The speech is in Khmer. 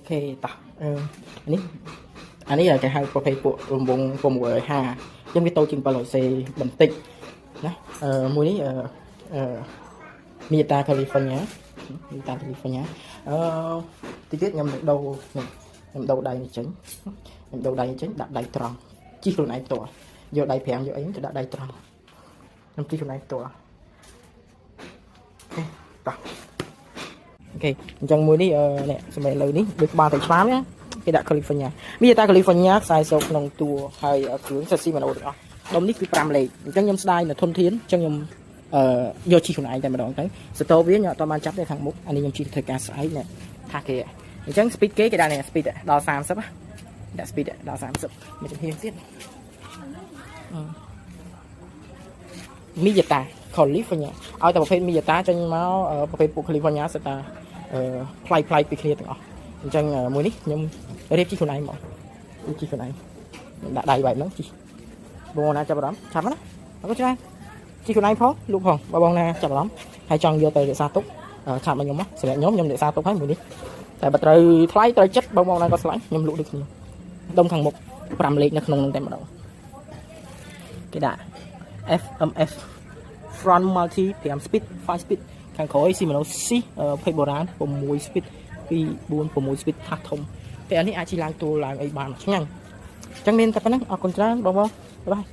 เคតោះនេះអានេះគេហៅប្រភេទពួករង្វង់650ចឹងវាតូចជាង 700C បន្តិចណាមួយនេះMiyata California តិចទៀតខ្ញុំដូរដៃនេះចេញដាក់ដៃត្រង់ជីខ្លួនឯងផ្ទាល់យកដៃ5យកអីទៅដាក់ដៃត្រង់ខ្ញុំជីខ្លួនឯងផ្ទាល់តោះអូខេអញ្ចឹងមួយនេះនេះសម្រាប់លើនេះដូចបានតែឆ្លាមណាគេដាក់ California មានតែ California ខ្សែសូកក្នុងតួហើយគ្រឿងសិតស៊ីម៉ាណូទាំងអស់ដុំនេះគឺ5លេខអញ្ចឹងខ្ញុំស្ដាយនៅធនធានអញ្ចឹងខ្ញុំយកជីខ្លួនឯងតែម្ដងទៅស្ទោវាខ្ញុំអត់បានចាប់ទេខាងមុខអានេះខ្ញុំជីធ្វើការស្អែកនេះថាគេអញ្ចឹង speed គេដាក់នេះ speed ដល់30ដាក់ speed ដល់30មានជំហានទៀតMiyata California ឲ្យតែប្រភេទ Miyata ចេញមកប្រភេទពួក California សិតតាផ្លៃពីគ្នាទាំងអស់អញ្ចឹងមួយនេះខ្ញុំរៀបជីខ្លួនឯងមកជីខ្លួនឯងដាក់ដៃបែបហ្នឹងជីបងណាចាប់អារម្មណ៍ឆាប់ណាអរគុណច្រើនជីខ្លួនឯងផងលោកផងបើបងណាចាប់អារម្មណ៍ហើយចង់យកទៅរក្សាទុកឆាប់មកខ្ញុំមកសម្រាប់ខ្ញុំរក្សាទុកហើយមួយនេះតែបើត្រូវថ្លៃត្រូវចិត្តបងណាក៏ឆ្លាញ់ខ្ញុំលក់ដូចគ្នាដុំខាងមុខ5លេខនៅក្នុងនឹងតែម្ដងគេដាក់ FMF front multi 5 speed 5 speed ខាងក្រោយ Shimano C ភេទបុរាណ6 speed 2 4 6 speed ថាសធំតែអានេះអាចជិះឡើងទួលឡើងអីបានឆ្ងាញ់អញ្ចឹងមានតែប៉ុណ្្នឹងអរគុណច្រើនបងបាយ